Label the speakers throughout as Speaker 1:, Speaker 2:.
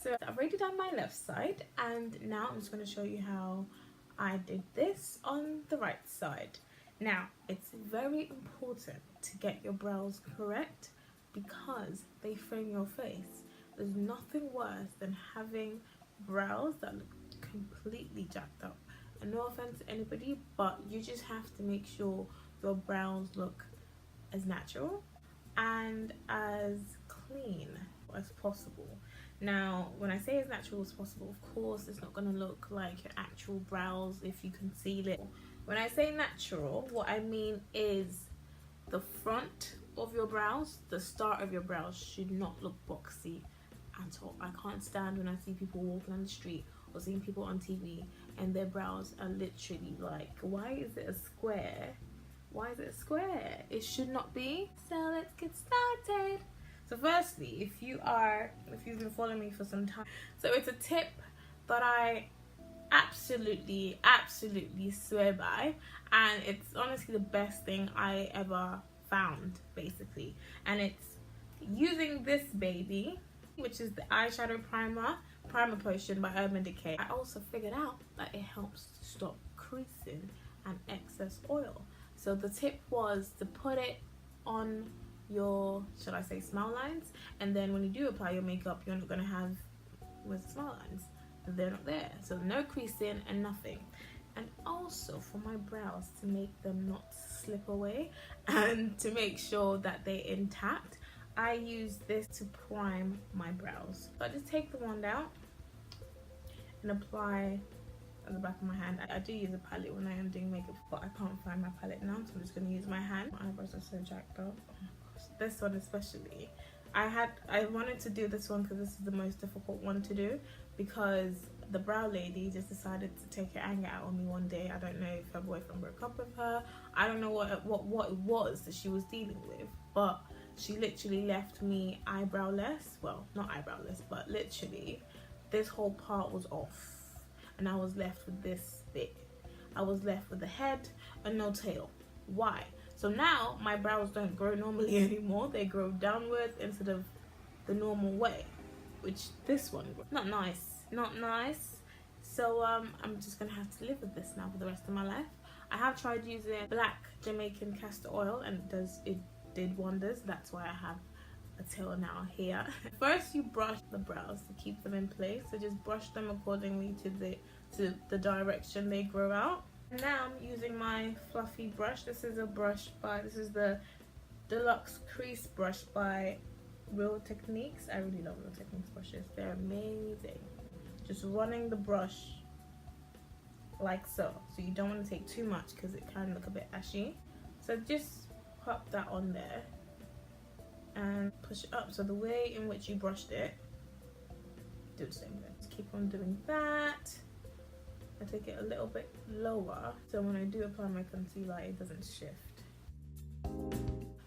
Speaker 1: So I've already done my left side, and now I'm just going to show you how I did this on the right side. Now, it's very important to get your brows correct because they frame your face. There's nothing worse than having brows that look completely jacked up. And no offense to anybody, but you just have to make sure your brows look as natural and as clean as possible. Now, when I say as natural as possible, of course, it's not going to look like your actual brows if you conceal it. When I say natural, what I mean is the front of your brows, the start of your brows should not look boxy at all. I can't stand when I see people walking on the street or seeing people on TV and their brows are literally like, why is it a square? Why is it a square? It should not be. So let's get started. So firstly, if you've been following me for some time, so it's a tip that I absolutely swear by, and it's honestly the best thing I ever found, basically. And it's using this baby, which is the eyeshadow primer potion by Decay. I also figured out that it helps to stop creasing and excess oil. So the tip was to put it on your, should I say, smile lines, and then when you do apply your makeup, you're not going to have, where's the smile lines? They're not there, so no creasing and nothing. And also for my brows, to make them not slip away and to make sure that they're intact, I use this to prime my brows. So I just take the wand out and apply at the back of my hand. I do use a palette when I am doing makeup, but I can't find my palette now, so I'm just going to use my hand. My eyebrows are so jacked up. Oh my gosh, this one especially. I wanted to do this one because this is the most difficult one to do, because the brow lady just decided to take her anger out on me one day. I don't know if her boyfriend broke up with her. I don't know what it was that she was dealing with, but she literally left me eyebrowless. Well, not eyebrowless, but literally this whole part was off. And I was left with this bit. I was left with a head and no tail. Why? So now my brows don't grow normally anymore. They grow downwards instead of the normal way, which this one, not nice. So I'm just gonna have to live with this now for the rest of my life. I have tried using black Jamaican castor oil, and it did wonders. That's why I have a tail now here. First, you brush the brows to keep them in place. So just brush them accordingly to the direction they grow out. Now I'm using my fluffy brush. This is the Deluxe Crease Brush by Real Techniques. I really love Real Techniques brushes. They're amazing. Just running the brush like so. So you don't want to take too much because it can look a bit ashy. So just pop that on there and push it up. So the way in which you brushed it, do the same thing. Just keep on doing that. I take it a little bit lower so when I do apply my concealer it doesn't shift.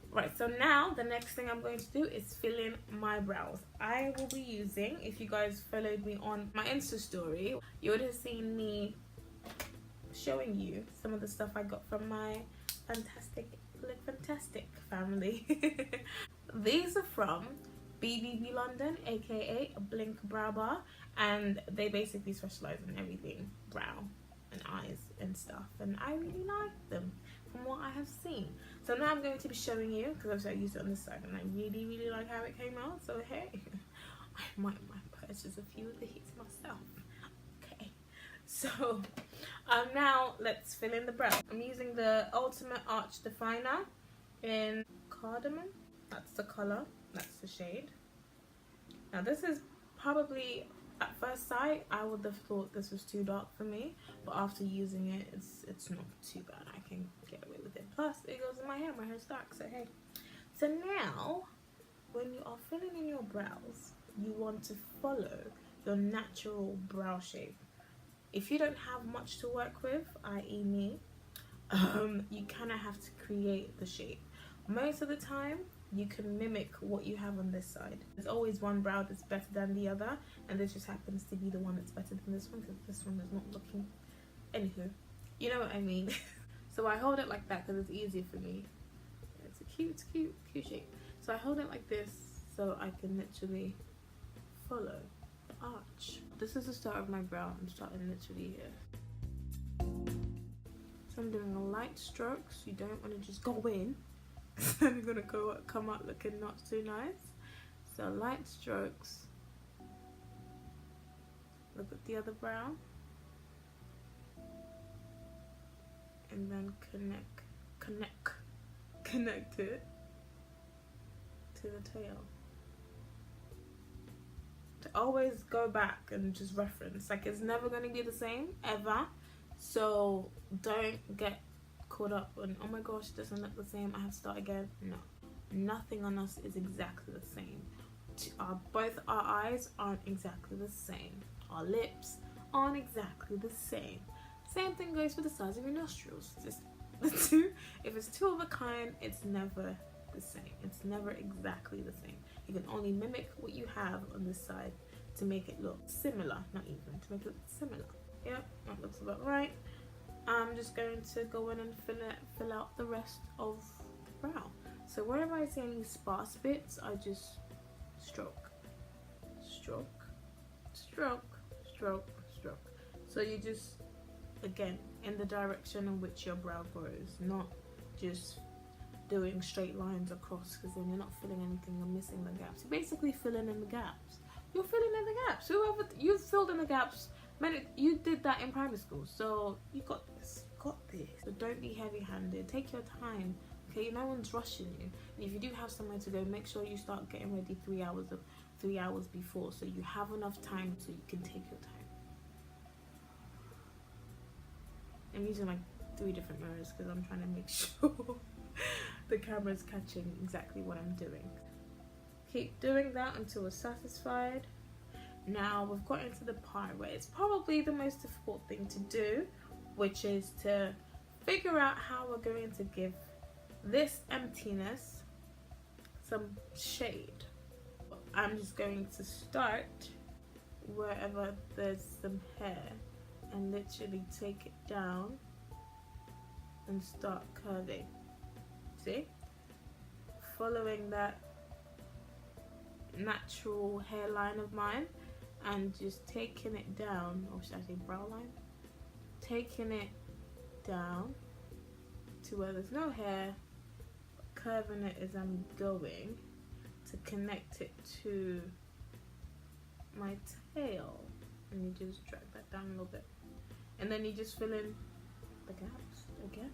Speaker 1: Right, so now the next thing I'm going to do is fill in my brows. I will be using, if you guys followed me on my Insta story, you would have seen me showing you some of the stuff I got from my fantastic family. These are from BBB London, aka Blink Brow Bar, and they basically specialize in everything brow and eyes and stuff, and I really like them from what I have seen. So now I'm going to be showing you, because obviously I used it on this side and I really like how it came out, so hey, I might purchase a few of these myself. Okay, so now let's fill in the brow. I'm using the Ultimate Arch Definer in Cardamom. That's the color, that's the shade. Now this is probably, at first sight, I would have thought this was too dark for me, but after using it, it's not too bad. I can get away with it. Plus, it goes in my hair's dark, so hey. So now, when you are filling in your brows, you want to follow your natural brow shape. If you don't have much to work with, i.e. me, you kind of have to create the shape. Most of the time, you can mimic what you have on this side. There's always one brow that's better than the other, and this just happens to be the one that's better than this one because this one is not looking. Anywho, you know what I mean. So I hold it like that because it's easier for me. It's a cute shape. So I hold it like this so I can literally follow arch. This is the start of my brow. I'm starting literally here. So I'm doing a light strokes. You don't want to just go in. Then you're gonna come out looking not too nice. So light strokes. Look at the other brow. And then connect it to the tail. To always go back and just reference. Like, it's never going to be the same ever. So don't get caught up on, oh my gosh, it doesn't look the same, I have to start again. No, nothing on us is exactly the same. Both our eyes aren't exactly the same. Our lips aren't exactly the same. Same thing goes with the size of your nostrils. Just the two. If it's two of a kind, it's never the same. It's never exactly the same. You can only mimic what you have on this side to make it look similar, not even, to make it look similar. Yep, that looks about right. I'm just going to go in and fill out the rest of the brow. So wherever I see any sparse bits, I just stroke, stroke, stroke, stroke, stroke. So you just, again, in the direction in which your brow grows, not just doing straight lines across, because then you're not filling anything, you're missing the gaps. You're basically filling in the gaps. You're filling in the gaps. Whoever you filled in the gaps, man, you did that in primary school, so you got this. You got this. So don't be heavy-handed. Take your time. Okay, no one's rushing you. And if you do have somewhere to go, make sure you start getting ready 3 hours before, so you have enough time so you can take your time. I'm using like 3 different mirrors because I'm trying to make sure the camera's catching exactly what I'm doing. Keep doing that until we're satisfied. Now we've got into the part where it's probably the most difficult thing to do, which is to figure out how we're going to give this emptiness some shade. I'm just going to start wherever there's some hair and literally take it down and start curving. See? Following that natural hairline of mine and just taking it down, or should I say brow line? Taking it down to where there's no hair, curving it as I'm going to connect it to my tail, and you just drag that down a little bit, and then you just fill in the gaps again.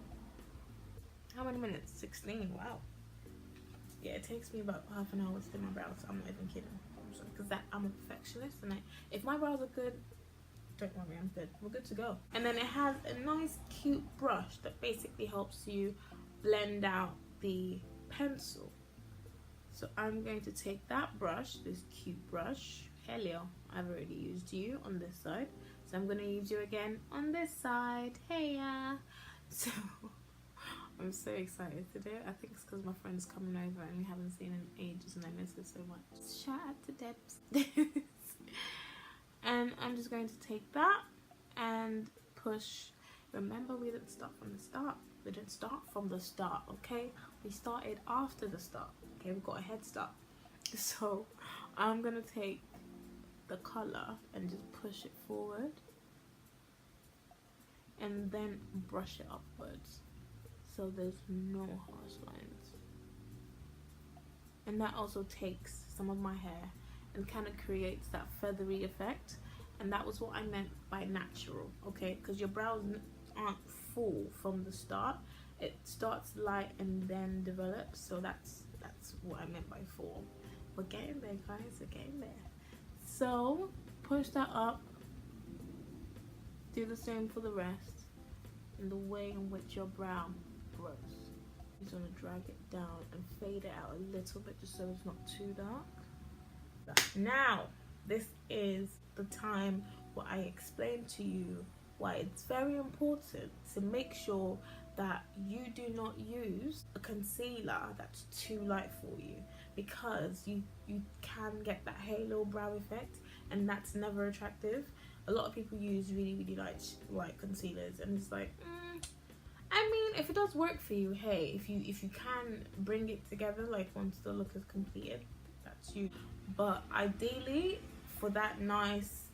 Speaker 1: How many minutes? 16. Wow. Yeah, it takes me about half an hour to do my brows. I'm not even kidding. Because I'm a perfectionist, and if my brows are good, don't worry, I'm good. We're good to go. And then it has a nice cute brush that basically helps you blend out the pencil. So I'm going to take that brush, this cute brush. Hello, I've already used you on this side, so I'm going to use you again on this side. Hey ya. So I'm so excited today. I think it's because my friend's coming over and we haven't seen in ages and I miss her so much. Shout out to Debs. And I'm just going to take that and push. Remember, we didn't start from the start. We didn't start from the start, okay? We started after the start. Okay, we've got a head start. So I'm going to take the colour and just push it forward. And then brush it upwards, so there's no harsh lines. And that also takes some of my hair and kind of creates that feathery effect. And that was what I meant by natural, okay? Because your brows aren't full from the start. It starts light and then develops. So that's what I meant by full. We're getting there, guys. We're getting there. So push that up. Do the same for the rest. And the way in which your brow grows. You're going to drag it down and fade it out a little bit just so it's not too dark. Now, this is the time where I explain to you why it's very important to make sure that you do not use a concealer that's too light for you, because you can get that halo brow effect, and that's never attractive. A lot of people use really light concealers, and it's like, I mean, if it does work for you, hey, if you can bring it together, like once the look is completed, that's you. But ideally, for that nice,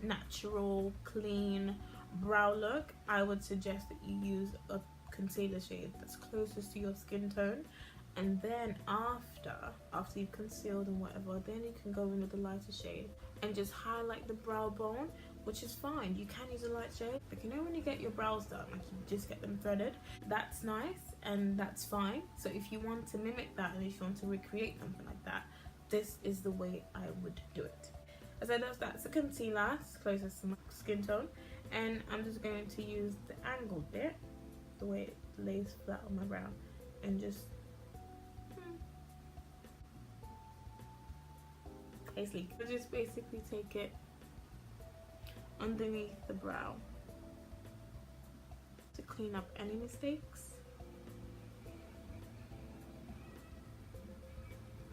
Speaker 1: natural, clean brow look, I would suggest that you use a concealer shade that's closest to your skin tone. And then after you've concealed and whatever, then you can go in with a lighter shade and just highlight the brow bone, which is fine. You can use a light shade, but you know when you get your brows done, like you just get them threaded, that's nice and that's fine. So if you want to mimic that and if you want to recreate something like that, this is the way I would do it. As I know, that's a concealer, it's closest to my skin tone, and I'm just going to use the angled bit, the way it lays flat on my brow, and just basically take it underneath the brow to clean up any mistakes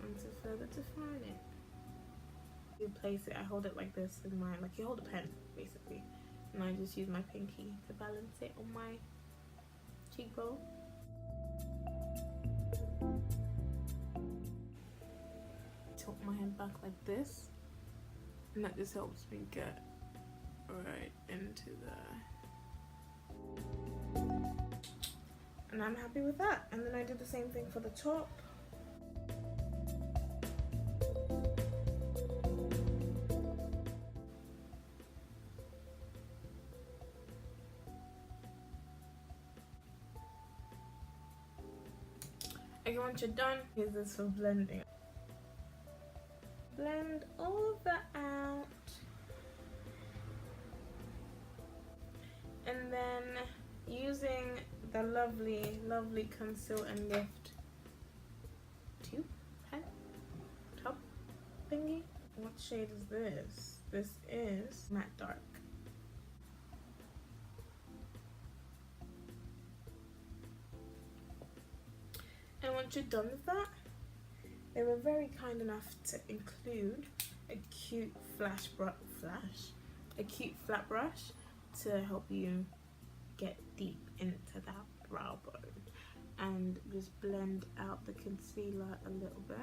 Speaker 1: and to further define it. You place it, I hold it like this in my, like you hold a pen basically, and I just use my pinky to balance it on my cheekbone. Tilt my head back like this, and that just helps me get right into the, and I'm happy with that. And then I do the same thing for the top. Okay, once you're done, here's this for blending. Blend all of that out, and then using the lovely Conceal and Lift tube pen top thingy. What shade is this? This is Matte Dark. And once you're done with that, they were very kind enough to include a cute flat brush to help you get deep into that brow bone and just blend out the concealer a little bit.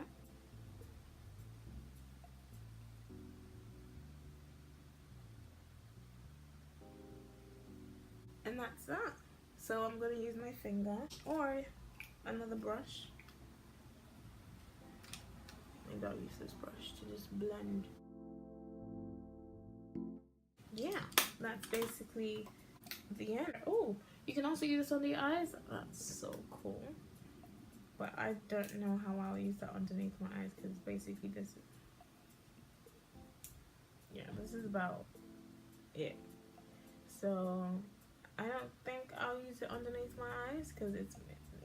Speaker 1: And that's that. So I'm going to use my finger or another brush. Maybe I'll use this brush to just blend. Yeah, that's basically the end. Oh, you can also use this on the eyes. That's so cool. But I don't know how I'll use that underneath my eyes, because basically this is, yeah, this is about it. So I don't think I'll use it underneath my eyes because it's,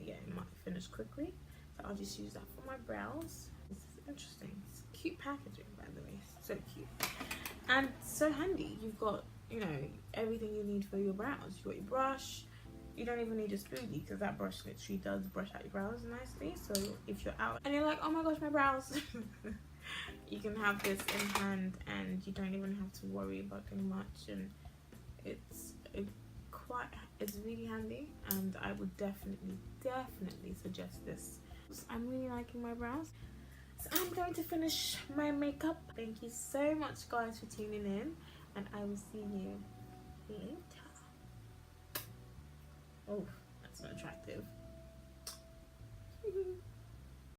Speaker 1: yeah, it might finish quickly. So I'll just use that for my brows. This is interesting. It's cute packaging, by the way. So cute and so handy. You've got, you know, everything you need for your brows. You've got your brush. You don't even need a spoolie because that brush literally does brush out your brows nicely. So if you're out and you're like, oh my gosh, my brows, you can have this in hand and you don't even have to worry about doing much. And it's really handy, and I would definitely suggest this. I'm really liking my brows. So I'm going to finish my makeup. Thank you so much, guys, for tuning in, and I will see you later. Oh, that's not attractive.